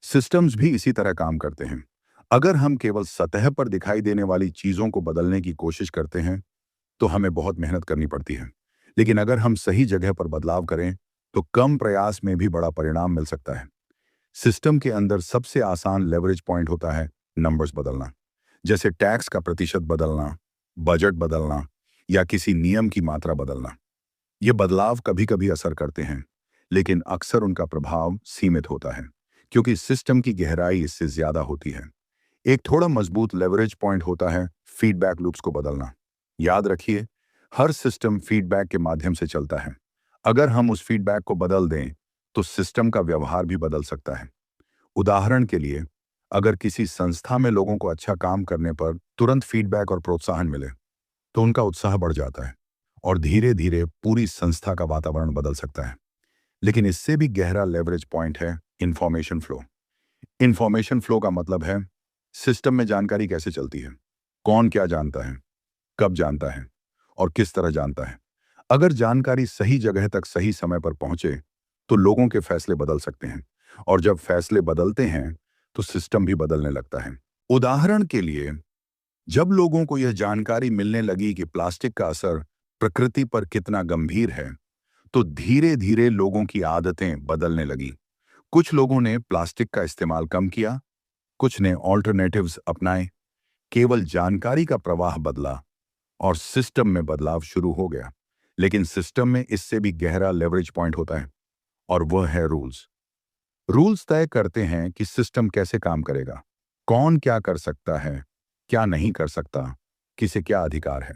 सिस्टम्स भी इसी तरह काम करते हैं। अगर हम केवल सतह पर दिखाई देने वाली चीजों को बदलने की कोशिश करते हैं, तो हमें बहुत मेहनत करनी पड़ती है। लेकिन अगर हम सही जगह पर बदलाव करें, तो कम प्रयास में भी बड़ा परिणाम मिल सकता है। सिस्टम के अंदर सबसे आसान लेवरेज पॉइंट होता है नंबर्स बदलना। जैसे टैक्स का प्रतिशत बदलना, बजट बदलना, या किसी नियम की मात्रा बदलना। ये बदलाव कभी-कभी असर करते हैं, लेकिन अक्सर उनका प्रभाव सीमित होता है, क्योंकि सिस्टम की गहराई इससे ज्यादा होती है। एक थोड़ा मजबूत लेवरेज पॉइंट होता है फीडबैक लूप्स को बदलना। याद रखिए, हर सिस्टम फीडबैक के माध्यम से चलता है। अगर हम उस फीडबैक को बदल दें, तो सिस्टम का व्यवहार भी बदल सकता है। उदाहरण के लिए, अगर किसी संस्था में लोगों को अच्छा काम करने पर तुरंत फीडबैक और प्रोत्साहन मिले, तो उनका उत्साह बढ़ जाता है, और धीरे धीरे पूरी संस्था का वातावरण बदल सकता है। लेकिन इससे भी गहरा लेवरेज पॉइंट है इंफॉर्मेशन फ्लो। इंफॉर्मेशन फ्लो का मतलब है सिस्टम में जानकारी कैसे चलती है, कौन क्या जानता है, कब जानता है, और किस तरह जानता है। अगर जानकारी सही जगह तक सही समय पर पहुंचे, तो लोगों के फैसले बदल सकते हैं, और जब फैसले बदलते हैं, तो सिस्टम भी बदलने लगता है। उदाहरण के लिए, जब लोगों को यह जानकारी मिलने लगी कि प्लास्टिक का असर प्रकृति पर कितना गंभीर है, तो धीरे धीरे लोगों की आदतें बदलने लगी। कुछ लोगों ने प्लास्टिक का इस्तेमाल कम किया, कुछ ने ऑल्टरनेटिव्स अपनाए। केवल जानकारी का प्रवाह बदला, और सिस्टम में बदलाव शुरू हो गया। लेकिन सिस्टम में इससे भी गहरा लेवरेज पॉइंट होता है, और वह है रूल्स। रूल्स तय करते हैं कि सिस्टम कैसे काम करेगा, कौन क्या कर सकता है, क्या नहीं कर सकता, किसे क्या अधिकार है।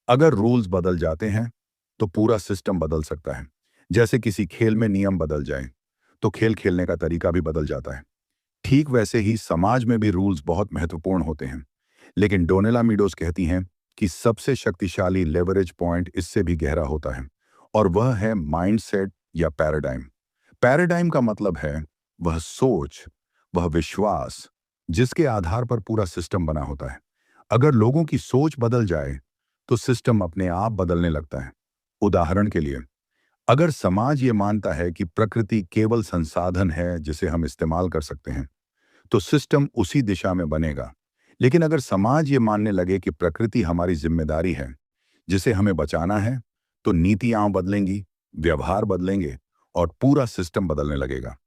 अगर रूल्स बदल जाते हैं, तो पूरा सिस्टम बदल सकता है। जैसे किसी खेल में नियम बदल जाए, तो खेल खेलने का तरीका भी बदल जाता है। ठीक वैसे ही समाज में भी रूल्स बहुत महत्वपूर्ण होते हैं। लेकिन डोनेला मीडोज कहती हैं कि सबसे शक्तिशाली लेवरेज पॉइंट इससे भी गहरा होता है, और वह है माइंडसेट या पैराडाइम। पैराडाइम का मतलब है वह सोच, वह विश्वास जिसके आधार पर पूरा सिस्टम बना होता है। अगर लोगों की सोच बदल जाए, तो सिस्टम अपने आप बदलने लगता है। उदाहरण के लिए, अगर समाज ये मानता है कि प्रकृति केवल संसाधन है जिसे हम इस्तेमाल कर सकते हैं, तो सिस्टम उसी दिशा में बनेगा। लेकिन अगर समाज ये मानने लगे कि प्रकृति हमारी जिम्मेदारी है, जिसे हमें बचाना है, तो नीतियां बदलेंगी, व्यवहार बदलेंगे और पूरा सिस्टम बदलने लगेगा।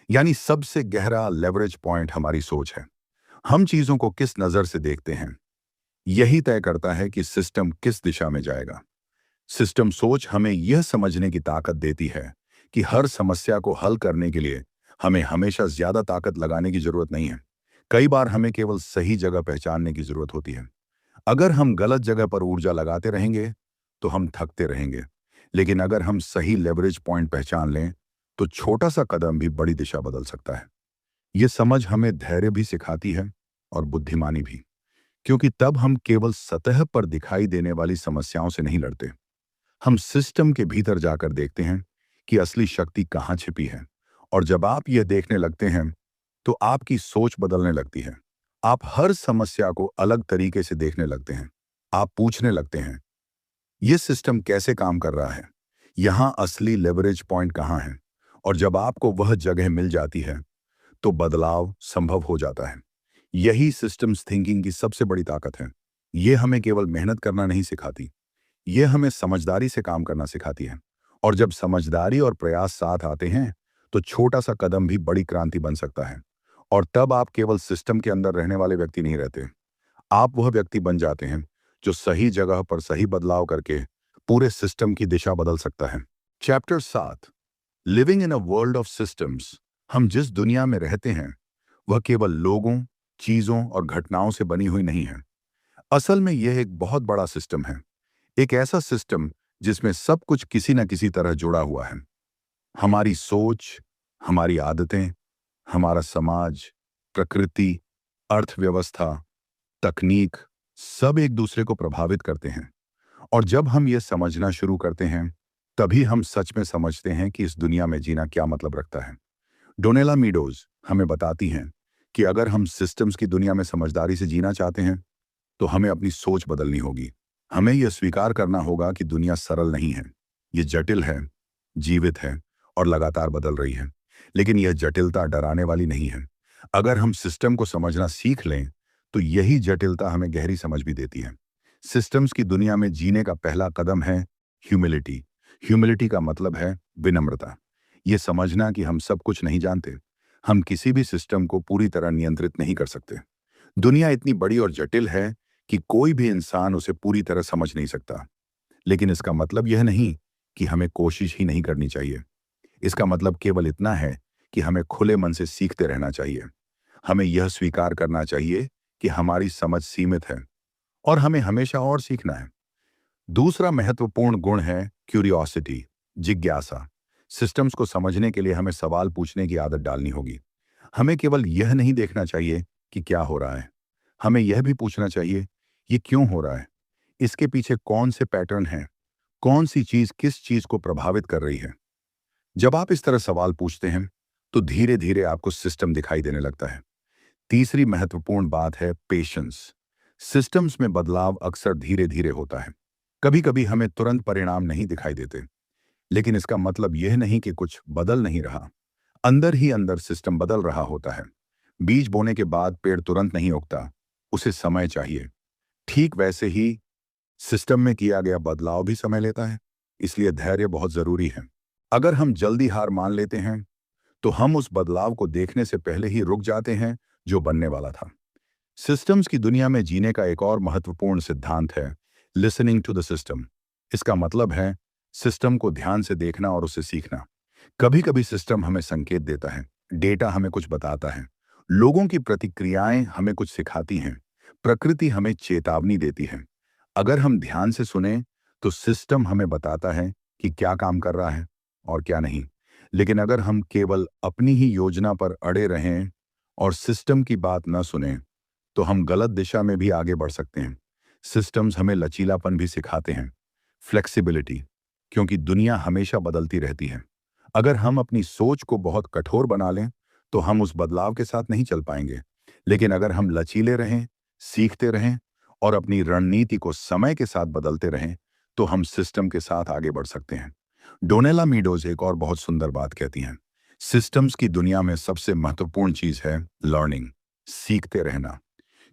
यानी सबसे गहरा लेवरेज पॉइंट हमारी सोच है। हम चीजों को किस नजर से देखते हैं, यही तय करता है कि सिस्टम किस दिशा में जाएगा। सिस्टम सोच हमें यह समझने की ताकत देती है कि हर समस्या को हल करने के लिए हमें हमेशा ज्यादा ताकत लगाने की जरूरत नहीं है। कई बार हमें केवल सही जगह पहचानने की जरूरत होती है। अगर हम गलत जगह पर ऊर्जा लगाते रहेंगे तो हम थकते रहेंगे। लेकिन अगर हम सही लेवरेज पॉइंट पहचान लें तो छोटा सा कदम भी बड़ी दिशा बदल सकता है। ये समझ हमें धैर्य भी सिखाती है और बुद्धिमानी भी, क्योंकि तब हम केवल सतह पर दिखाई देने वाली समस्याओं से नहीं लड़ते। हम सिस्टम के भीतर जाकर देखते हैं कि असली शक्ति कहाँ छिपी है। और जब आप यह देखने लगते हैं तो आपकी सोच बदलने लगती है। आप हर समस्या को अलग तरीके से देखने लगते हैं। आप पूछने लगते हैं, यह सिस्टम कैसे काम कर रहा है, यहां असली लेवरेज पॉइंट कहां है। और जब आपको वह जगह मिल जाती है तो बदलाव संभव हो जाता है। यही सिस्टम्स थिंकिंग की सबसे बड़ी ताकत है। यह हमें केवल मेहनत करना नहीं सिखाती, यह हमें समझदारी से काम करना सिखाती है। और जब समझदारी और प्रयास साथ आते हैं तो छोटा सा कदम भी बड़ी क्रांति बन सकता है। और तब आप केवल सिस्टम के अंदर रहने वाले व्यक्ति नहीं रहते, आप वह व्यक्ति बन जाते हैं जो सही जगह पर सही बदलाव करके पूरे सिस्टम की दिशा बदल सकता है। Chapter 7, living in a world of systems. हम जिस दुनिया में रहते हैं वह केवल लोगों, चीजों और घटनाओं से बनी हुई नहीं है। असल में यह एक बहुत बड़ा सिस्टम है। एक ऐसा सिस्टम जिसमें सब कुछ किसी न किसी तरह जुड़ा हुआ है। हमारी सोच, हमारी आदतें, हमारा समाज, प्रकृति, अर्थव्यवस्था, तकनीक, सब एक दूसरे को प्रभावित करते हैं। और जब हम ये समझना शुरू करते हैं तभी हम सच में समझते हैं कि इस दुनिया में जीना क्या मतलब रखता है। डोनेला मीडोज हमें बताती हैं कि अगर हम सिस्टम्स की दुनिया में समझदारी से जीना चाहते हैं तो हमें अपनी सोच बदलनी होगी। हमें यह स्वीकार करना होगा कि दुनिया सरल नहीं है, ये जटिल है, जीवित है और लगातार बदल रही है। लेकिन यह जटिलता डराने वाली नहीं है। अगर हम सिस्टम को समझना सीख लें तो यही जटिलता हमें गहरी समझ भी देती है। सिस्टम्स की दुनिया में जीने का पहला कदम है ह्यूमिलिटी। ह्यूमिलिटी का मतलब है विनम्रता। ये समझना कि हम सब कुछ नहीं जानते, हम किसी भी सिस्टम को पूरी तरह नियंत्रित नहीं कर सकते। दुनिया इतनी बड़ी और जटिल है कि कोई भी इंसान उसे पूरी तरह समझ नहीं सकता। लेकिन इसका मतलब यह नहीं कि हमें कोशिश ही नहीं करनी चाहिए। इसका मतलब केवल इतना है कि हमें खुले मन से सीखते रहना चाहिए। हमें यह स्वीकार करना चाहिए कि हमारी समझ सीमित है और हमें हमेशा और सीखना है। दूसरा महत्वपूर्ण गुण है क्यूरियोसिटी, जिज्ञासा। सिस्टम्स को समझने के लिए हमें सवाल पूछने की आदत डालनी होगी। हमें केवल यह नहीं देखना चाहिए कि क्या हो रहा है, हमें यह भी पूछना चाहिए ये क्यों हो रहा है, इसके पीछे कौन से पैटर्न हैं, कौन सी चीज किस चीज को प्रभावित कर रही है। जब आप इस तरह सवाल पूछते हैं तो धीरे धीरे आपको सिस्टम दिखाई देने लगता है। तीसरी महत्वपूर्ण बात है पेशेंस। सिस्टम्स में बदलाव अक्सर धीरे धीरे होता है। कभी कभी हमें तुरंत परिणाम नहीं दिखाई देते, लेकिन इसका मतलब यह नहीं कि कुछ बदल नहीं रहा। अंदर ही अंदर सिस्टम बदल रहा होता है। बीज बोने के बाद पेड़ तुरंत नहीं उगता, उसे समय चाहिए। ठीक वैसे ही सिस्टम में किया गया बदलाव भी समय लेता है, इसलिए धैर्य बहुत जरूरी है। अगर हम जल्दी हार मान लेते हैं तो हम उस बदलाव को देखने से पहले ही रुक जाते हैं जो बनने वाला था। सिस्टम्स की दुनिया में जीने का एक और महत्वपूर्ण सिद्धांत है लिसनिंग टू द सिस्टम। इसका मतलब है सिस्टम को ध्यान से देखना और उसे सीखना। कभी कभी सिस्टम हमें संकेत देता है, डेटा हमें कुछ बताता है, लोगों की प्रतिक्रियाएं हमें कुछ सिखाती हैं, प्रकृति हमें चेतावनी देती है। अगर हम ध्यान से सुने तो सिस्टम हमें बताता है कि क्या काम कर रहा है और क्या नहीं। लेकिन अगर हम केवल अपनी ही योजना पर अड़े रहें और सिस्टम की बात न सुने तो हम गलत दिशा में भी आगे बढ़ सकते हैं। सिस्टम्स हमें लचीलापन भी सिखाते हैं, फ्लेक्सिबिलिटी, क्योंकि दुनिया हमेशा बदलती रहती है। अगर हम अपनी सोच को बहुत कठोर बना लें तो हम उस बदलाव के साथ नहीं चल पाएंगे। लेकिन अगर हम लचीले रहें, सीखते रहें और अपनी रणनीति को समय के साथ बदलते रहें तो हम सिस्टम के साथ आगे बढ़ सकते हैं। डोनेला मीडोज एक और बहुत सुंदर बात कहती हैं, सिस्टम्स की दुनिया में सबसे महत्वपूर्ण चीज है लर्निंग, सीखते रहना।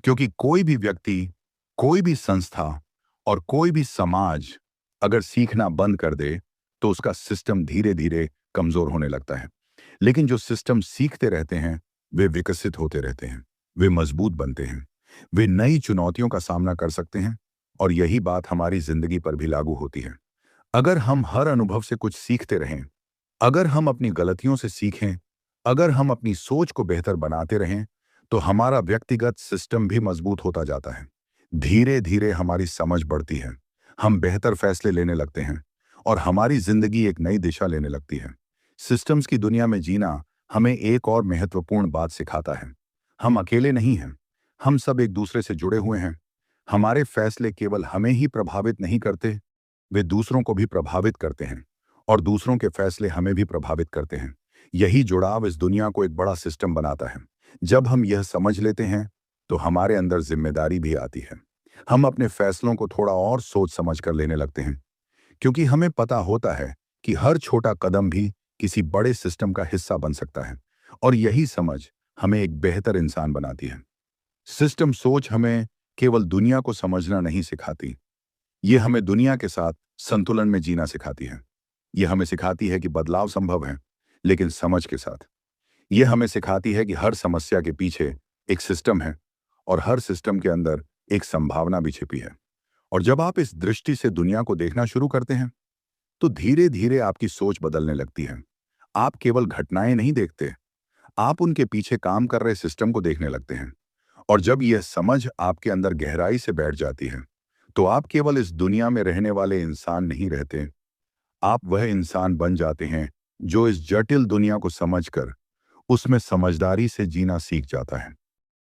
क्योंकि कोई भी व्यक्ति, कोई भी संस्था और कोई भी समाज अगर सीखना बंद कर दे तो उसका सिस्टम धीरे धीरे कमजोर होने लगता है। लेकिन जो सिस्टम सीखते रहते हैं वे विकसित होते रहते हैं, वे मजबूत बनते हैं, वे नई चुनौतियों का सामना कर सकते हैं। और यही बात हमारी जिंदगी पर भी लागू होती है। अगर हम हर अनुभव से कुछ सीखते रहें, अगर हम अपनी गलतियों से सीखें, अगर हम अपनी सोच को बेहतर बनाते रहें, तो हमारा व्यक्तिगत सिस्टम भी मजबूत होता जाता है। धीरे धीरे हमारी समझ बढ़ती है, हम बेहतर फैसले लेने लगते हैं और हमारी जिंदगी एक नई दिशा लेने लगती है। सिस्टम्स की दुनिया में जीना हमें एक और महत्वपूर्ण बात सिखाता है, हम अकेले नहीं हैं, हम सब एक दूसरे से जुड़े हुए हैं। हमारे फैसले केवल हमें ही प्रभावित नहीं करते, वे दूसरों को भी प्रभावित करते हैं और दूसरों के फैसले हमें भी प्रभावित करते हैं। यही जुड़ाव इस दुनिया को एक बड़ा सिस्टम बनाता है। जब हम यह समझ लेते हैं तो हमारे अंदर जिम्मेदारी भी आती है। हम अपने फैसलों को थोड़ा और सोच समझ कर लेने लगते हैं, क्योंकि हमें पता होता है कि हर छोटा कदम भी किसी बड़े सिस्टम का हिस्सा बन सकता है। और यही समझ हमें एक बेहतर इंसान बनाती है। सिस्टम सोच हमें केवल दुनिया को समझना नहीं सिखाती, ये हमें दुनिया के साथ संतुलन में जीना सिखाती है। ये हमें सिखाती है कि बदलाव संभव है, लेकिन समझ के साथ। ये हमें सिखाती है कि हर समस्या के पीछे एक सिस्टम है और हर सिस्टम के अंदर एक संभावना भी छिपी है। और जब आप इस दृष्टि से दुनिया को देखना शुरू करते हैं तो धीरे धीरे आपकी सोच बदलने लगती है। आप केवल घटनाएं नहीं देखते, आप उनके पीछे काम कर रहे सिस्टम को देखने लगते हैं। और जब यह समझ आपके अंदर गहराई से बैठ जाती है तो आप केवल इस दुनिया में रहने वाले इंसान नहीं रहते, आप वह इंसान बन जाते हैं जो इस जटिल दुनिया को समझकर उसमें समझदारी से जीना सीख जाता है।